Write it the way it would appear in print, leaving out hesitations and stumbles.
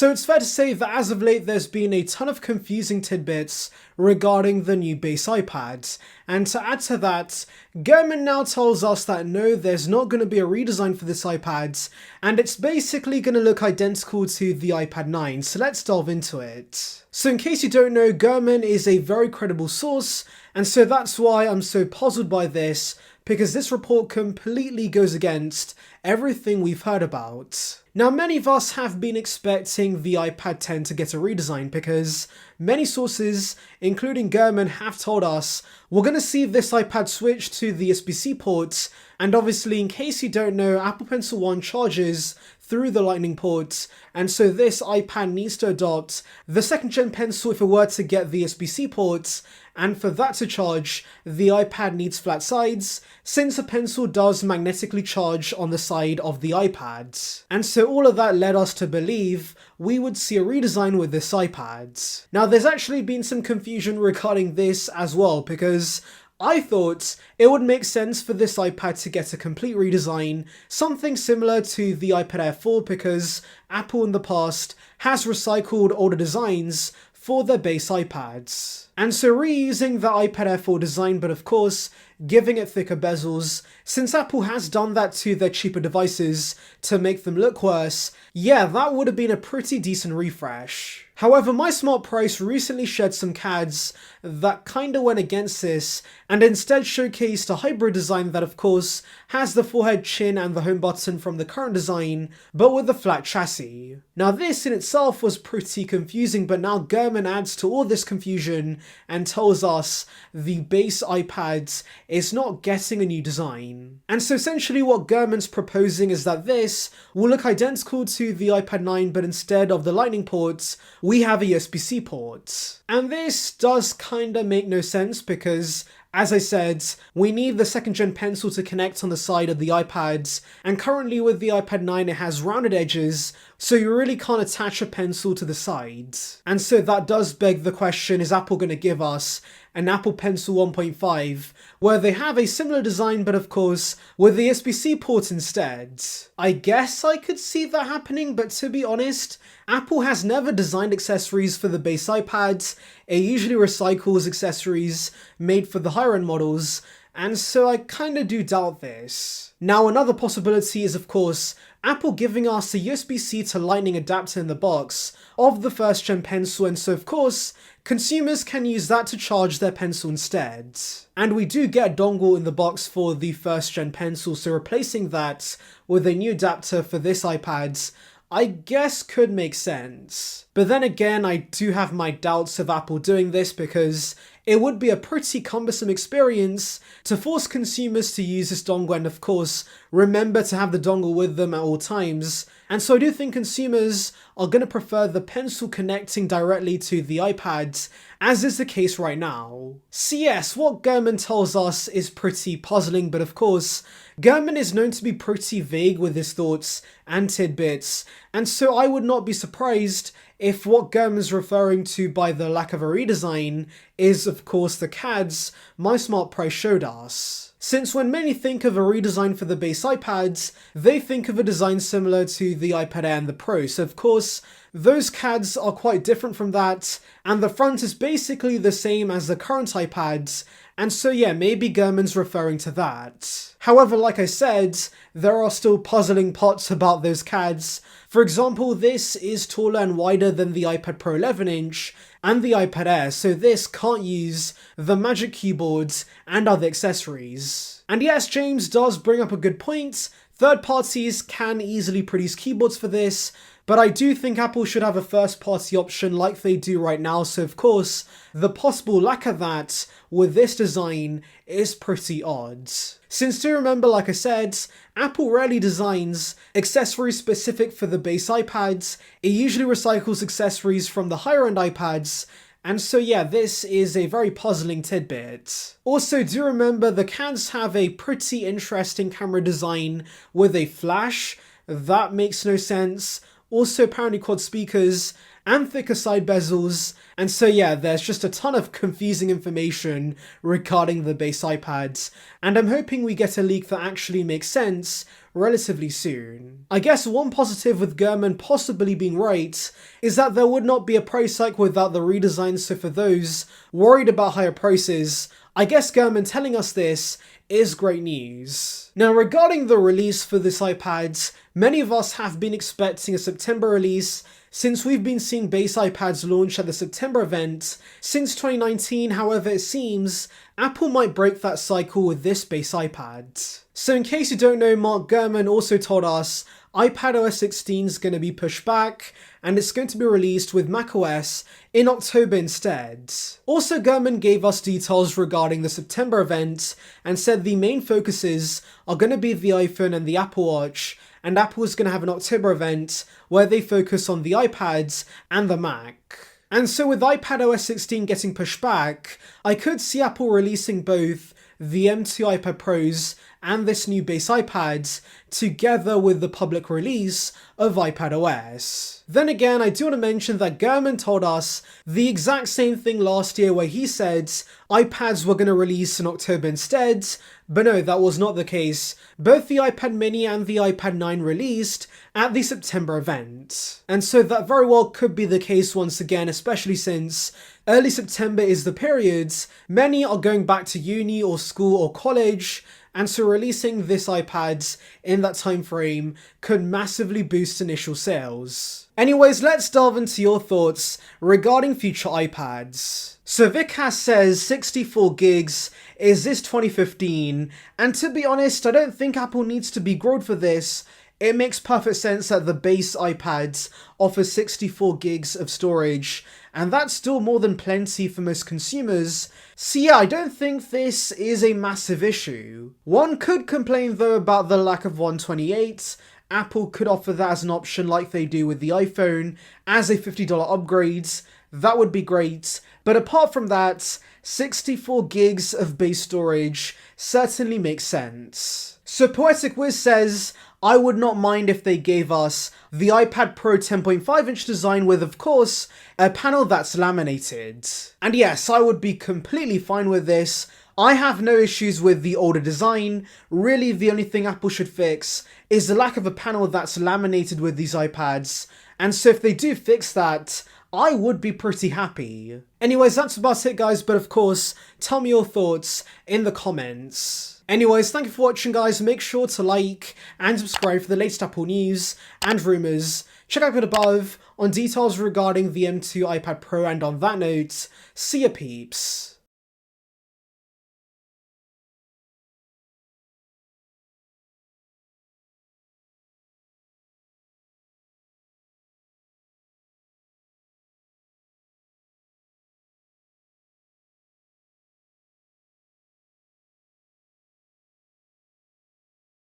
So it's fair to say that as of late there's been a ton of confusing tidbits regarding the new base iPads, and to add to that, Gurman now tells us that no, there's not going to be a redesign for this iPad, and it's basically going to look identical to the iPad 9, so let's delve into it. So in case you don't know, Gurman is a very credible source, and so that's why I'm so puzzled by this, because this report completely goes against everything we've heard about. Now, many of us have been expecting the iPad 10 to get a redesign because many sources, including Gurman, have told us we're going to see this iPad switch to the USB-C ports, and obviously, in case you don't know, Apple Pencil 1 charges through the Lightning ports, and so this iPad needs to adopt the second gen Pencil if it were to get the USB-C ports, and for that to charge, the iPad needs flat sides, since a Pencil does magnetically charge on the side of the iPad. And so all of that led us to believe we would see a redesign with this iPad. Now there's actually been some confusion regarding this as well, because I thought it would make sense for this iPad to get a complete redesign, something similar to the iPad Air 4, because Apple in the past has recycled older designs for their base iPads. And so reusing the iPad Air 4 design, but of course giving it thicker bezels, since Apple has done that to their cheaper devices to make them look worse, yeah, that would have been a pretty decent refresh. However, MySmartPrice recently shared some CADs that kinda went against this, and instead showcased a hybrid design that of course has the forehead, chin and the home button from the current design, but with a flat chassis. Now this in itself was pretty confusing, but now Gurman adds to all this confusion and tells us the base iPad is not getting a new design. And so essentially what Gurman's proposing is that this will look identical to the iPad 9, but instead of the Lightning ports, we have a USB-C port. And this does kinda make no sense because, as I said, we need the second gen Pencil to connect on the side of the iPads, and currently with the iPad 9 it has rounded edges, so you really can't attach a pencil to the sides. And so that does beg the question, is Apple going to give us an Apple Pencil 1.5, where they have a similar design but of course with the USB-C port instead? I guess I could see that happening, but to be honest, Apple has never designed accessories for the base iPad. It usually recycles accessories made for the higher end models, and so I kinda do doubt this. Now another possibility is of course Apple giving us a USB-C to Lightning adapter in the box of the first gen Pencil, and so of course consumers can use that to charge their Pencil instead. And we do get a dongle in the box for the first gen Pencil, so replacing that with a new adapter for this iPad I guess could make sense. But then again, I do have my doubts of Apple doing this because it would be a pretty cumbersome experience to force consumers to use this dongle, and of course remember to have the dongle with them at all times. And so I do think consumers are going to prefer the Pencil connecting directly to the iPad, as is the case right now. So yes, what Gurman tells us is pretty puzzling, but of course Gurman is known to be pretty vague with his thoughts and tidbits, and so I would not be surprised if what Gurman's referring to by the lack of a redesign is of course the CADs MySmartPrice showed us. Since when many think of a redesign for the base iPads, they think of a design similar to the iPad Air and the Pro, so of course those CADs are quite different from that, and the front is basically the same as the current iPads, and so yeah, maybe Gurman's referring to that. However, like I said, there are still puzzling parts about those CADs. For example, this is taller and wider than the iPad Pro 11-inch and the iPad Air, so this can't use the Magic Keyboards and other accessories. And yes, James does bring up a good point. Third parties can easily produce keyboards for this, but I do think Apple should have a first-party option like they do right now, so of course, the possible lack of that with this design is pretty odd. Since do remember, like I said, Apple rarely designs accessories specific for the base iPads. It usually recycles accessories from the higher-end iPads, and so yeah, this is a very puzzling tidbit. Also, do remember the CADs have a pretty interesting camera design with a flash. That makes no sense. also apparently quad speakers, and thicker side bezels. And so yeah, there's just a ton of confusing information regarding the base iPads, and I'm hoping we get a leak that actually makes sense relatively soon. I guess one positive with Gurman possibly being right is that there would not be a price hike without the redesign, so for those worried about higher prices, I guess Gurman telling us this is great news. Now regarding the release for this iPad, many of us have been expecting a September release since we've been seeing base iPads launch at the September event since 2019. However, it seems Apple might break that cycle with this base iPad. So in case you don't know, Mark Gurman also told us iPadOS 16 is going to be pushed back and it's going to be released with macOS in October instead. Also, Gurman gave us details regarding the September event and said the main focuses are going to be the iPhone and the Apple Watch, and Apple is going to have an October event where they focus on the iPads and the Mac. And so with iPadOS 16 getting pushed back, I could see Apple releasing both the M2 iPad Pros and this new base iPad together with the public release of iPadOS. Then again, I do want to mention that Gurman told us the exact same thing last year where he said iPads were going to release in October instead, but no, that was not the case. Both the iPad mini and the iPad 9 released at the September event. And so that very well could be the case once again, especially since early September is the period many are going back to uni or school or college, and so releasing this iPad in that time frame could massively boost initial sales. Anyways, let's delve into your thoughts regarding future iPads. So Vikas says 64 gigs, is this 2015? And to be honest, I don't think Apple needs to be grilled for this. It makes perfect sense that the base iPads offers 64 gigs of storage, and that's still more than plenty for most consumers. So yeah, I don't think this is a massive issue. One could complain though about the lack of 128. Apple could offer that as an option like they do with the iPhone as a $50 upgrade. That would be great. But apart from that, 64 gigs of base storage certainly makes sense. So Poetic Wiz says, I would not mind if they gave us the iPad Pro 10.5-inch design with, of course, a panel that's laminated. And yes, I would be completely fine with this. I have no issues with the older design. Really, the only thing Apple should fix is the lack of a panel that's laminated with these iPads. And so if they do fix that, I would be pretty happy. Anyways, that's about it guys, but of course, tell me your thoughts in the comments. Anyways, thank you for watching guys, make sure to like and subscribe for the latest Apple news and rumours. Check out above on details regarding the M2 iPad Pro, and on that note, see ya peeps.